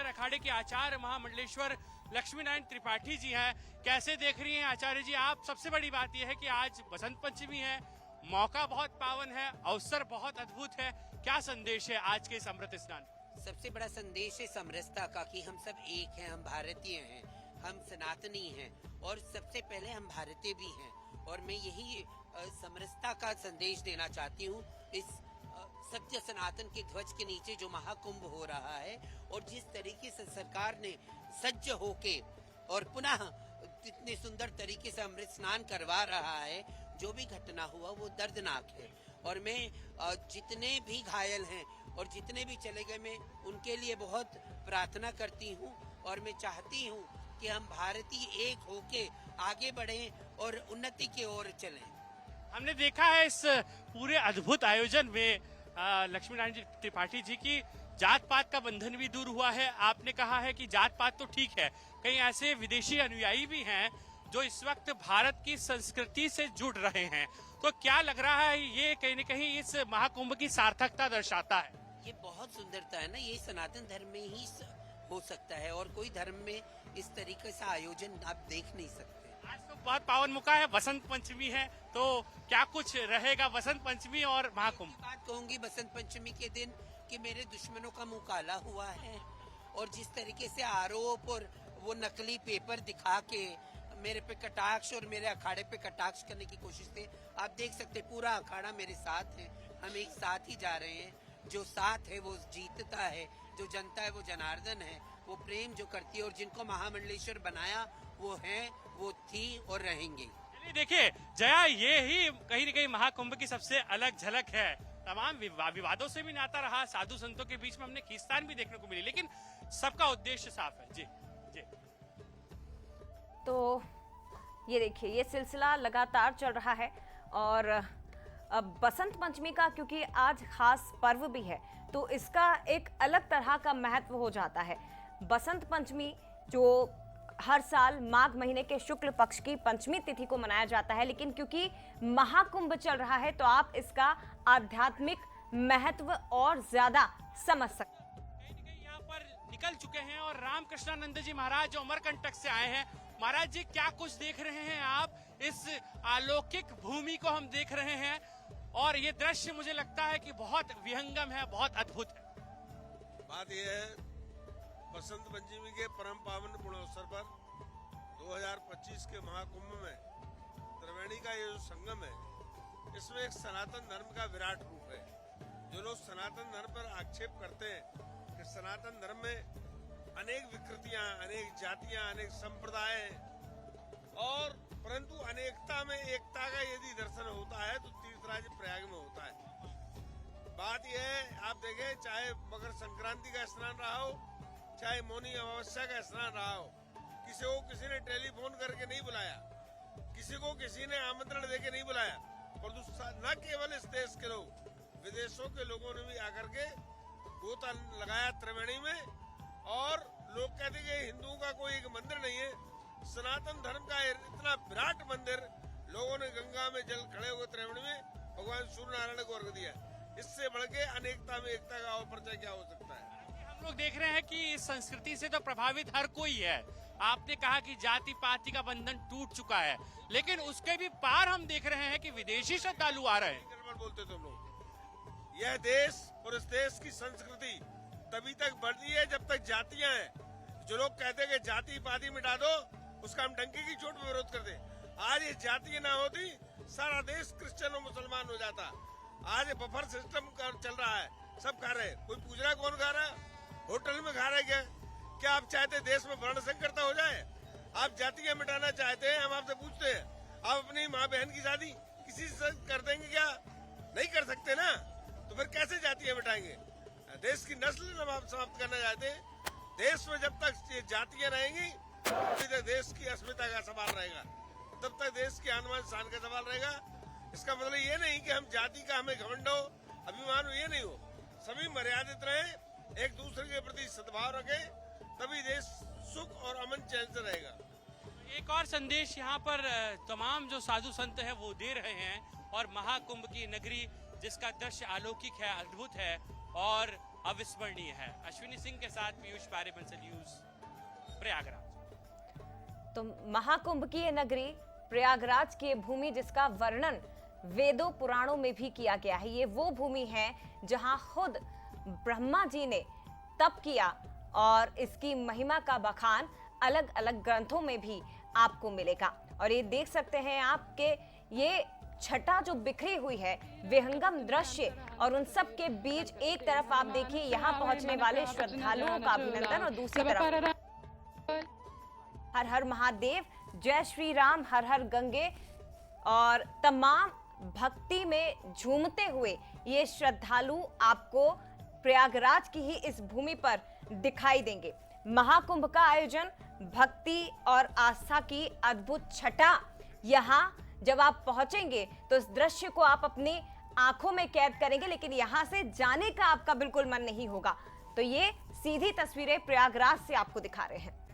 किन्नर अखाड़े के आचार्य महामंडलेश्वर लक्ष्मी नारायण त्रिपाठी जी हैं। कैसे देख रही हैं आचार्य जी आप? सबसे बड़ी बात यह है कि आज बसंत पंचमी है, मौका बहुत पावन है, अवसर बहुत अद्भुत है। क्या संदेश है आज के इस अमृत स्नान? सबसे बड़ा संदेश है समरसता का, कि हम सब एक हैं, हम भारतीय हैं, हम सनातनी हैं और सबसे पहले हम भारतीय भी हैं। और मैं यही समरसता का संदेश देना चाहती हूँ इस सत्य सनातन के ध्वज के नीचे जो महाकुंभ हो रहा है, और जिस तरीके से सरकार ने सज्ज होके और पुनः इतने सुंदर तरीके से अमृत स्नान करवा रहा है। जो भी घटना हुआ वो दर्दनाक है, और मैं जितने भी घायल हैं और जितने भी चले गए, मैं उनके लिए बहुत प्रार्थना करती हूँ और मैं चाहती हूँ कि हम भारतीय एक होके आगे बढ़ें और उन्नति की ओर चलें। हमने देखा है इस पूरे अद्भुत आयोजन में लक्ष्मी नारायण त्रिपाठी जी की जात पात का बंधन भी दूर हुआ है। आपने कहा है कि जात पात तो ठीक है, कई ऐसे विदेशी अनुयायी भी हैं जो इस वक्त भारत की संस्कृति से जुड़ रहे हैं। तो क्या लग रहा है ये कहीं न कहीं इस महाकुंभ की सार्थकता दर्शाता है? ये बहुत सुंदरता है ना, ये सनातन धर्म में ही हो सकता है और कोई धर्म में इस तरीके से आयोजन आप देख नहीं सकते। आज तो बहुत पावन मौका है, बसंत पंचमी है, तो क्या कुछ रहेगा बसंत पंचमी और महाकुंभ? बात कहूंगी बसंत पंचमी के दिन कि मेरे दुश्मनों का मुंह काला हुआ है, और जिस तरीके से आरोप और वो नकली पेपर दिखा के मेरे पे कटाक्ष और मेरे अखाड़े पे कटाक्ष करने की कोशिश थी। आप देख सकते पूरा अखाड़ा मेरे साथ है, हम एक साथ ही जा रहे हैं। जो साथ है वो जीतता है, जो जनता है वो जनार्दन है, वो प्रेम जो करती है, और जिनको महामंडलेश्वर बनाया वो हैं, वो थी और रहेंगे। देखिए जया, ये ही कहीं न कहीं महाकुंभ की सबसे अलग झलक है। तमाम विवादों से भी नाता रहा, साधु संतों के बीच में हमने खींचतान भी देखने को मिली, लेकिन सबका उद्देश्य साफ है। जी जी। तो ये देखिए, ये सिलसिला लगातार चल रहा है, और अब बसंत पंचमी का क्योंकि आज खास पर्व भी है तो इसका एक अलग तरह का महत्व हो जाता है। बसंत पंचमी जो हर साल माघ महीने के शुक्ल पक्ष की पंचमी तिथि को मनाया जाता है, लेकिन क्योंकि महाकुंभ चल रहा है तो आप इसका आध्यात्मिक महत्व और ज्यादा समझ सकते हैं। यहाँ पर निकल चुके हैं और रामकृष्णानंद जी महाराज जो अमरकंटक से आए हैं। महाराज जी क्या कुछ देख रहे हैं आप? इस अलौकिक भूमि को हम देख रहे हैं और ये दृश्य मुझे लगता है कि बहुत विहंगम है, बहुत अद्भुत है। बात यह है, बसंत पंचमी के परम पावन पुण्य अवसर पर 2025 के महाकुंभ में त्रिवेणी का ये जो संगम है, इसमें एक सनातन धर्म का विराट रूप है। जो लोग सनातन धर्म पर आक्षेप करते हैं कि सनातन धर्म में अनेक विकृतियां, अनेक जातियां, अनेक संप्रदाय हैं, और परंतु अनेकता में एकता का यदि दर्शन होता है तो तीर्थराज प्रयाग में होता है। बात यह है, आप देखें, चाहे मकर संक्रांति का स्नान रहा हो, चाहे मौनी अमावस्या का स्नान रहा हो, किसी को किसी ने टेलीफोन करके नहीं बुलाया, किसी को किसी ने आमंत्रण देके नहीं बुलाया, और न केवल इस देश के लोग, विदेशों के लोगों ने भी आकर के गोता लगाया त्रिवेणी में। और लोग कहते हैं कि हिंदुओं का कोई एक मंदिर नहीं है, सनातन धर्म का इतना विराट मंदिर, लोगों ने गंगा में जल खड़े हुए त्रिवेणी में भगवान सूर्य नारायण को अर्घ दिया। इससे बढ़ के अनेकता में एकता का और परिचय क्या हो सकता है? हम लोग देख रहे हैं कि इस संस्कृति से तो प्रभावित हर कोई है। आपने कहा कि जाति पाति का बंधन टूट चुका है, लेकिन उसके भी पार हम देख रहे हैं कि विदेशी श्रद्धालु आ रहे हैं। बोलते तुम लोग, यह देश और इस देश की संस्कृति तभी तक बढ़ती है जब तक जातियां हैं। जो लोग कहते हैं कि जाति पाति मिटा दो, उसका हम डंके की चोट में विरोध करते। आज ये जाति ना होती, सारा देश क्रिश्चियन और मुसलमान हो जाता। आज बफर सिस्टम चल रहा है, सब खा रहे हैं। कोई पूछ रहा है कौन खा रहा है? होटल में खा रहे क्या आप चाहते देश में वर्ण संकरता हो जाए? आप जातियां मिटाना चाहते हैं? हम आपसे पूछते हैं, आप अपनी माँ बहन की शादी किसी से कर देंगे क्या? नहीं कर सकते ना, तो फिर कैसे जातियां मिटाएंगे? देश की नस्ल हम समाप्त करना चाहते हैं। देश में जब तक ये जातियां रहेंगी तभी तक देश की अस्मिता का सवाल रहेगा, तब तक देश की आन बान शान का सवाल रहेगा। इसका मतलब ये नहीं कि हम जाति का हमें घमंड हो, अभिमान हो, ये नहीं हो। सभी मर्यादित रहे, एक दूसरे के प्रति सद्भाव रखें, तभी देश सुख और अमन चैन से रहेगा। एक और संदेश यहाँ पर तमाम जो साधु संत है वो दे रहे हैं, और महाकुंभ की नगरी जिसका दृश्य अलौकिक है, अद्भुत है, और अविस्मरणीय है। अश्विनी सिंह के साथ पीयूष पारे, बंसल न्यूज, प्रयागराज। तो महाकुंभ की ये नगरी प्रयागराज की भूमि जिसका वर्णन वेदों पुराणों में भी किया गया है, ये वो भूमि है जहां खुद ब्रह्मा जी ने तप किया और इसकी महिमा का बखान अलग अलग ग्रंथों में भी आपको मिलेगा। और ये देख सकते हैं आपके ये छटा जो बिखरी हुई है, विहंगम दृश्य, और उन सब के बीच एक तरफ आप देखिए यहाँ पहुंचने वाले श्रद्धालुओं का अभिनंदन और दूसरी तरफ हर हर महादेव, जय श्री राम, हर हर गंगे, और तमाम भक्ति में झूमते हुए ये श्रद्धालु आपको प्रयागराज की ही इस भूमि पर दिखाई देंगे। महाकुंभ का आयोजन, भक्ति और आस्था की अद्भुत छटा, यहाँ जब आप पहुंचेंगे तो इस दृश्य को आप अपनी आंखों में कैद करेंगे, लेकिन यहाँ से जाने का आपका बिल्कुल मन नहीं होगा। तो ये सीधी तस्वीरें प्रयागराज से आपको दिखा रहे हैं।